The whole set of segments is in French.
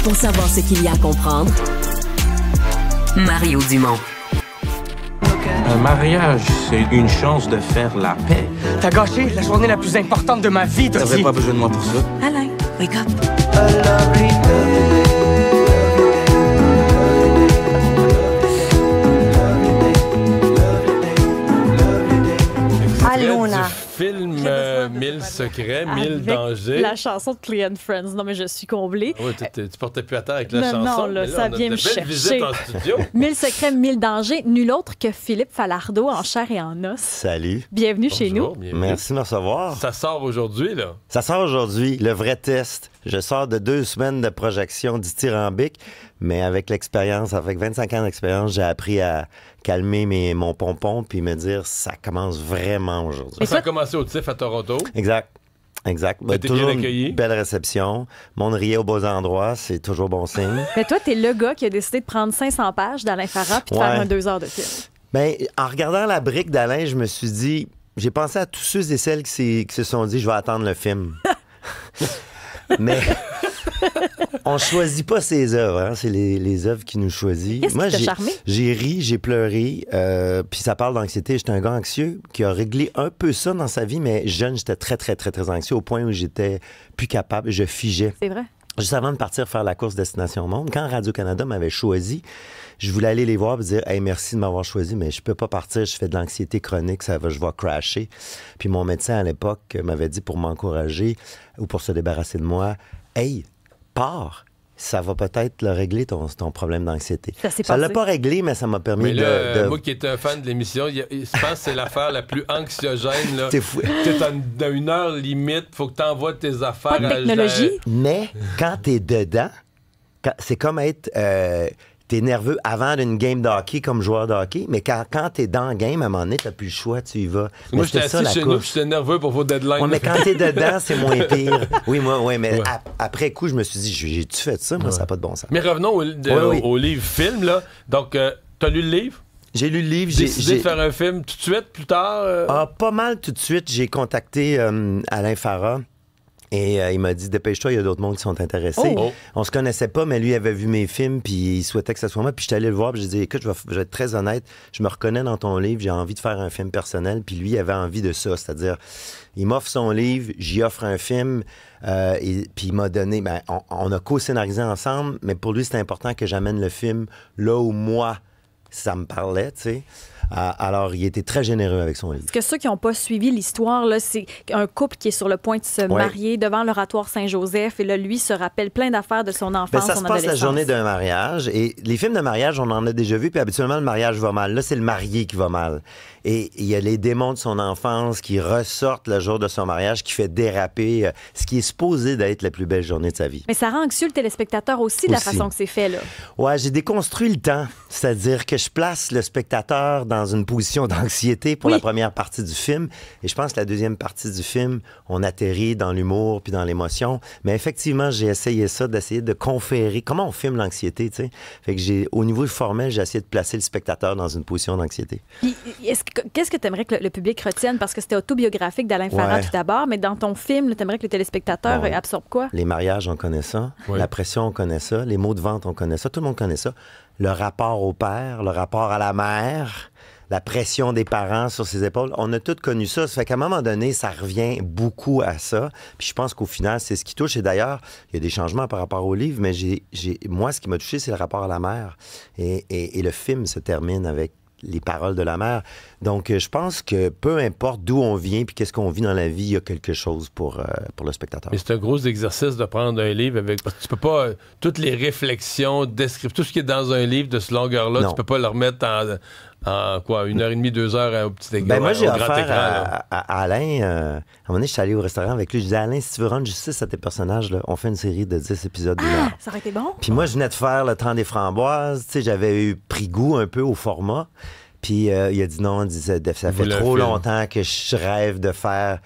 Pour savoir ce qu'il y a à comprendre, Mario Dumont. Un mariage, c'est une chance de faire la paix. T'as gâché la journée la plus importante de ma vie, Dottie. T'avais pas besoin de moi pour ça. Alain, wake up. Allons-là. Film 1000 secrets, 1000 dangers. La chanson de Clean Friends. Non, mais je suis comblée. Oui, tu portais plus à terre avec la Non, chanson. non, là, mais ça on a vient de me belles visites chercher. en studio. 1000 secrets, 1000 dangers. Nul autre que Philippe Falardeau en chair et en os. Salut. Bienvenue chez nous. Bonjour, bienvenue. Merci de me recevoir. Ça sort aujourd'hui, là. Ça sort aujourd'hui, le vrai test. Je sors de 2 semaines de projection dithyrambique, mais avec l'expérience, avec 25 ans d'expérience, j'ai appris à calmer mon pompon puis me dire ça commence vraiment aujourd'hui. Ça a commencé au TIFF à Toronto. Exact. Exact. T'as été Toujours bien accueilli. une belle réception. Monde riait aux beaux endroits, c'est toujours bon signe. Mais toi, t'es le gars qui a décidé de prendre 500 pages d'Alain Farah puis de Ouais. faire un 2 heures de film. Ben, en regardant la brique d'Alain, je me suis dit, j'ai pensé à tous ceux et celles qui se sont dit, je vais attendre le film. Mais on choisit pas ses œuvres, hein? C'est les œuvres qui nous choisissent. Qu'est-ce qui t'a charmé? J'ai ri, j'ai pleuré, puis ça parle d'anxiété. J'étais un gars anxieux qui a réglé un peu ça dans sa vie, mais jeune, j'étais très, très, très, très anxieux au point où j'étais plus capable, je figeais. C'est vrai. Juste avant de partir faire la course Destination Monde, quand Radio-Canada m'avait choisi, je voulais aller les voir et dire « Hey, merci de m'avoir choisi, mais je peux pas partir, je fais de l'anxiété chronique, je vais crasher. » Puis mon médecin à l'époque m'avait dit pour m'encourager ou pour se débarrasser de moi « Hey, pars! Ça va peut-être le régler ton problème d'anxiété. » Ça s'est Ça l'a passé. pas réglé, mais ça m'a permis Mais là, de... moi qui étais un fan de l'émission, je pense que c'est l'affaire la plus anxiogène. Là. T'es fou. T'es dans une heure limite, faut que t'envoies tes affaires. Pas de technologie. Mais quand t'es dedans, c'est comme être... t'es nerveux avant d'une game de hockey comme joueur de hockey, mais quand t'es dans le game, à un moment donné, t'as plus le choix, tu y vas. Moi, Mais j'étais c'était ça, assis la chez nous, course. puis j'étais nerveux pour vos deadlines. Ouais, mais quand t'es dedans, c'est moins pire. Oui, mais Ouais. après coup, je me suis dit, j'ai-tu fait ça? Moi, ça n'a pas de bon sens. Mais revenons Oui. au livre-film. Là. Donc, t'as lu le livre? J'ai lu le livre. Décidé de faire un film tout de suite, plus tard? Pas mal tout de suite. J'ai contacté Alain Farah. Et il m'a dit, dépêche-toi, il y a d'autres mondes qui sont intéressés. Oh. On se connaissait pas, mais lui avait vu mes films, puis il souhaitait que ça soit moi. Puis j'étais allé le voir, puis j'ai dit, écoute, je vais être très honnête, je me reconnais dans ton livre, j'ai envie de faire un film personnel. Puis lui, il avait envie de ça, c'est-à-dire, il m'offre son livre, j'y offre un film, puis il m'a donné, on a co-scénarisé ensemble, mais pour lui, c'était important que j'amène le film là où moi, ça me parlait, tu sais. Alors, il était très généreux avec son livre. Parce que ceux qui n'ont pas suivi l'histoire, là, c'est un couple qui est sur le point de se marier devant l'oratoire Saint-Joseph. Et là, lui se rappelle plein d'affaires de son enfance, Ça son se passe la adolescence. journée d'un mariage. Et les films de mariage, on en a déjà vu. Puis habituellement, le mariage va mal. Là, c'est le marié qui va mal. Et il y a les démons de son enfance qui ressortent le jour de son mariage, qui fait déraper ce qui est supposé d'être la plus belle journée de sa vie. Mais ça rend anxieux le téléspectateur aussi, de la façon que c'est fait, là. Ouais, j'ai déconstruit le temps. C'est-à-dire que je place le spectateur dans une position d'anxiété pour la première partie du film. Et je pense que la deuxième partie du film, on atterrit dans l'humour puis dans l'émotion. Mais effectivement, j'ai essayé ça, d'essayer de conférer. Comment on filme l'anxiété, tu sais? Fait que au niveau formel, j'ai essayé de placer le spectateur dans une position d'anxiété. Puis, qu'est-ce que tu aimerais que le public retienne? Parce que c'était autobiographique d'Alain Farah tout d'abord, mais dans ton film, tu aimerais que le téléspectateur absorbe quoi? Les mariages, on connaît ça. Oui. La pression, on connaît ça. Les mots de vente, on connaît ça. Tout le monde connaît ça. Le rapport au père, le rapport à la mère, la pression des parents sur ses épaules. On a tous connu ça. Ça fait qu'à un moment donné, ça revient beaucoup à ça. Puis je pense qu'au final, c'est ce qui touche. Et d'ailleurs, il y a des changements par rapport au livre, mais moi, ce qui m'a touché, c'est le rapport à la mère. Et le film se termine avec les paroles de la mère. Donc, je pense que peu importe d'où on vient puis qu'est-ce qu'on vit dans la vie, il y a quelque chose pour le spectateur. Mais c'est un gros exercice de prendre un livre avec... Parce que tu peux pas... toutes les réflexions, tout ce qui est dans un livre de ce longueur-là, tu peux pas le remettre en quoi, 1h30, 2 heures au petit écran. Moi, j'ai au grand offert écran, à Alain, à un moment donné, je suis allé au restaurant avec lui, je disais, Alain, si tu veux rendre justice à tes personnages, là, on fait une série de 10 épisodes d'une heure. Ça aurait été bon? Puis moi, je venais de faire Le Temps des framboises, tu sais, j'avais pris goût un peu au format. Puis il a dit non, ça fait trop longtemps que je rêve de faire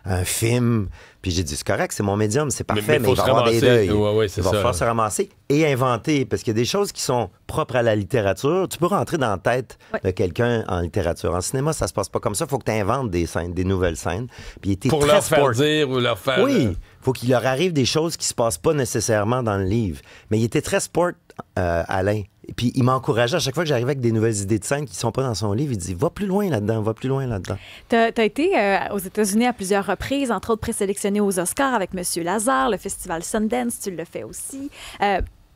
un film. Puis j'ai dit, c'est correct, c'est mon médium, c'est parfait, mais il va y avoir des deuils. Il va falloir se ramasser et inventer, parce qu'il y a des choses qui sont propres à la littérature. Tu peux rentrer dans la tête de quelqu'un en littérature. En cinéma, ça se passe pas comme ça. Il faut que tu inventes des scènes, des nouvelles scènes. Puis il était pour très leur faire dire ou leur faire... Oui, faut qu'il leur arrive des choses qui se passent pas nécessairement dans le livre. Mais il était très sport, Alain. Et puis il m'encourageait à chaque fois que j'arrivais avec des nouvelles idées de scène qui sont pas dans son livre. Il dit, va plus loin là-dedans, va plus loin là-dedans. T'as été aux États-Unis à plusieurs reprises, entre autres présélectionné aux Oscars avec Monsieur Lazare, le festival Sundance, tu le fais aussi.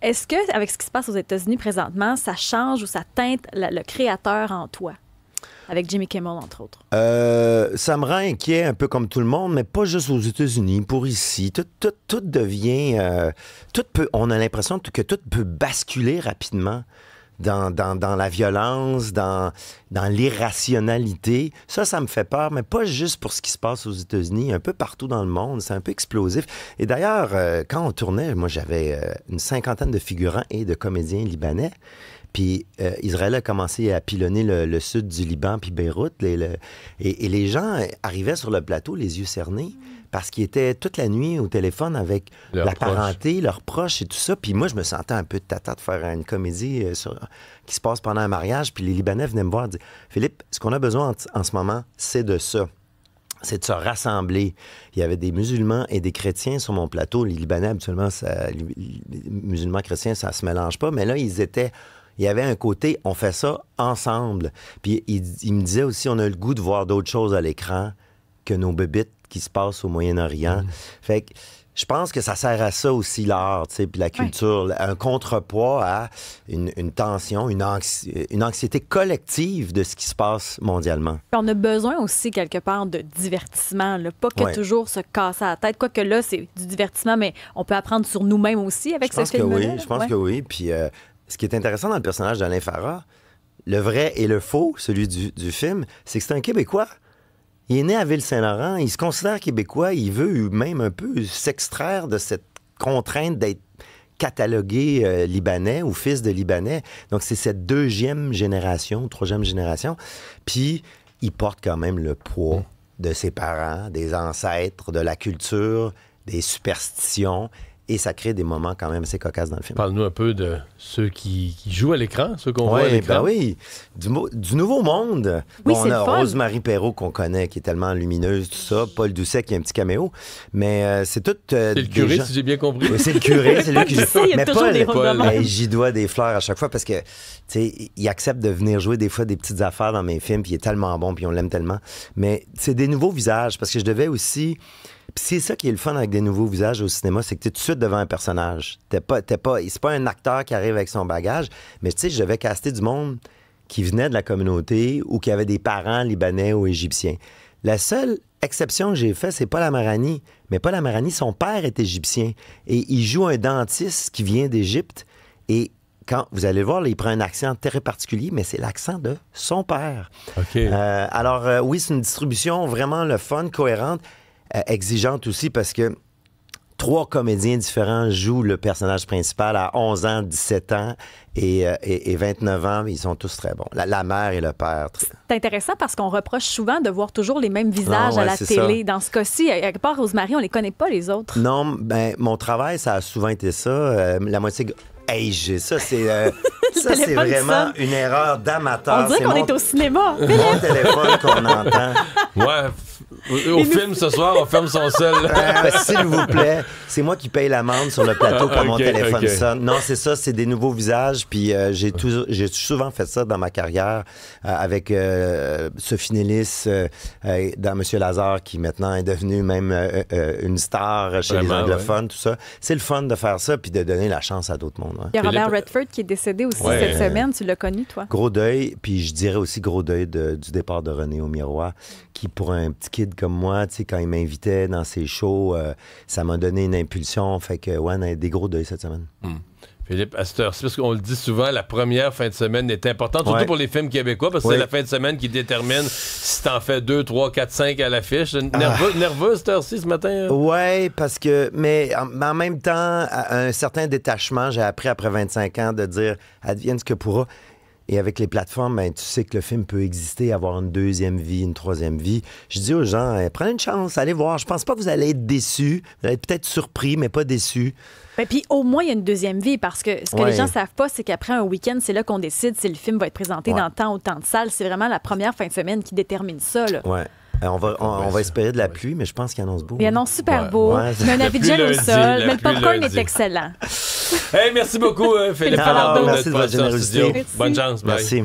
Est-ce que, avec ce qui se passe aux États-Unis présentement, ça change ou ça teinte le créateur en toi? Avec Jimmy Kimmel, entre autres. Ça me rend inquiet, un peu comme tout le monde, mais pas juste aux États-Unis, pour ici. Tout devient... on a l'impression que tout peut basculer rapidement dans la violence, dans l'irrationalité. Ça me fait peur, mais pas juste pour ce qui se passe aux États-Unis, un peu partout dans le monde. C'est un peu explosif. Et d'ailleurs, quand on tournait, moi, j'avais une 50aine de figurants et de comédiens libanais. Puis Israël a commencé à pilonner le sud du Liban, puis Beyrouth. Et les gens arrivaient sur le plateau, les yeux cernés, parce qu'ils étaient toute la nuit au téléphone avec la parenté, leurs proches et tout ça. Puis moi, je me sentais un peu de tata de faire une comédie qui se passe pendant un mariage. Puis les Libanais venaient me voir et disaient, Philippe, ce qu'on a besoin en ce moment, c'est de ça. C'est de se rassembler. Il y avait des musulmans et des chrétiens sur mon plateau. Les Libanais, habituellement, les musulmans chrétiens, ça se mélange pas. Mais là, il y avait un côté, on fait ça ensemble. Puis il me disait aussi, on a le goût de voir d'autres choses à l'écran que nos bébites qui se passent au Moyen-Orient. Fait que je pense que ça sert à ça aussi, l'art, tu sais, puis la culture, un contrepoids à une tension, une anxiété collective de ce qui se passe mondialement. On a besoin aussi, quelque part, de divertissement, là. Pas que toujours se casser la tête. Quoique là, c'est du divertissement, mais on peut apprendre sur nous-mêmes aussi avec ce film-là. Je pense que oui. Puis ce qui est intéressant dans le personnage d'Alain Farah, le vrai et le faux, celui du film, c'est que c'est un Québécois. Il est né à Ville-Saint-Laurent, il se considère québécois, il veut même un peu s'extraire de cette contrainte d'être catalogué libanais ou fils de Libanais. Donc, c'est cette deuxième génération, troisième génération. Puis, il porte quand même le poids de ses parents, des ancêtres, de la culture, des superstitions. Et ça crée des moments quand même assez cocasses dans le film. Parle-nous un peu de ceux qui jouent à l'écran, ceux qu'on voit à l'écran. Ben oui, du nouveau monde. Oui, on a Rosemary Perrault qu'on connaît, qui est tellement lumineuse, tout ça. Paul Doucet qui a un petit caméo. Mais c'est tout... c'est le curé, si j'ai bien compris. Oui, c'est le curé, c'est lui qui... Mais Paul, j'y dois des fleurs à chaque fois parce que, tu sais, il accepte de venir jouer des fois des petites affaires dans mes films, puis il est tellement bon, puis on l'aime tellement. Mais c'est des nouveaux visages, parce que je devais aussi... Puis c'est ça qui est le fun avec des nouveaux visages au cinéma, c'est que tu es tout de suite devant un personnage. C'est pas un acteur qui arrive avec son bagage, mais tu sais, je devais caster du monde qui venait de la communauté ou qui avait des parents libanais ou égyptiens. La seule exception que j'ai faite, c'est Paul Amarani. Mais Paul Amarani, son père est égyptien et il joue un dentiste qui vient d'Égypte et quand vous allez le voir, là, il prend un accent très particulier, mais c'est l'accent de son père. OK. Alors, oui, c'est une distribution vraiment le fun, cohérente. Exigeante aussi parce que 3 comédiens différents jouent le personnage principal à 11 ans, 17 ans et 29 ans. Ils sont tous très bons. La mère et le père. C'est intéressant parce qu'on reproche souvent de voir toujours les mêmes visages à la télé. Ça. Dans ce cas-ci, à part Rosemary, on les connaît pas, les autres. Non, ben mon travail, ça a souvent été ça. La moitié... Hey, ça, c'est vraiment une erreur d'amateur. On dirait qu'on est au cinéma. Mon téléphone qu'on entend. Ouais, au film ce soir, on ferme son sel. S'il vous plaît, c'est moi qui paye l'amende sur le plateau quand mon téléphone sonne. Non, c'est ça, c'est des nouveaux visages. Puis j'ai souvent fait ça dans ma carrière avec Sophie Nélis dans Monsieur Lazare, qui maintenant est devenu même une star chez les anglophones, tout ça. C'est le fun de faire ça puis de donner la chance à d'autres mondes. Il y a Robert Redford qui est décédé aussi cette semaine. Tu l'as connu, toi? Gros deuil, puis je dirais aussi gros deuil du départ de René au Miroir, qui, pour un petit kid comme moi, tu sais, quand il m'invitait dans ses shows, ça m'a donné une impulsion. Fait que, ouais, on a des gros deuils cette semaine. Philippe, à cette heure-ci, parce qu'on le dit souvent, la première fin de semaine est importante, surtout pour les films québécois, parce que c'est la fin de semaine qui détermine si t'en fais 2, 3, 4, 5 à l'affiche. Nerveux à cette heure-ci ce matin? Oui, parce que, mais en même temps, un certain détachement, j'ai appris après 25 ans de dire advienne ce que pourra. Et avec les plateformes, ben, tu sais que le film peut exister, avoir une deuxième vie, une troisième vie. Je dis aux gens, prenez une chance, allez voir. Je pense pas que vous allez être déçus. Vous allez être peut-être surpris, mais pas déçus. Ben, puis au moins, il y a une deuxième vie, parce que ce que les gens savent pas, c'est qu'après un week-end, c'est là qu'on décide si le film va être présenté dans tant ou tant de salles. C'est vraiment la première fin de semaine qui détermine ça. Là. Ouais. On va espérer de la pluie, mais je pense qu'il annonce beau. Il annonce super beau. Ouais, mais un avis de gel au sol. Mais le popcorn est excellent. Hey, merci beaucoup, Philippe Falardeau, d'être passé en studio. Bonne chance. Merci.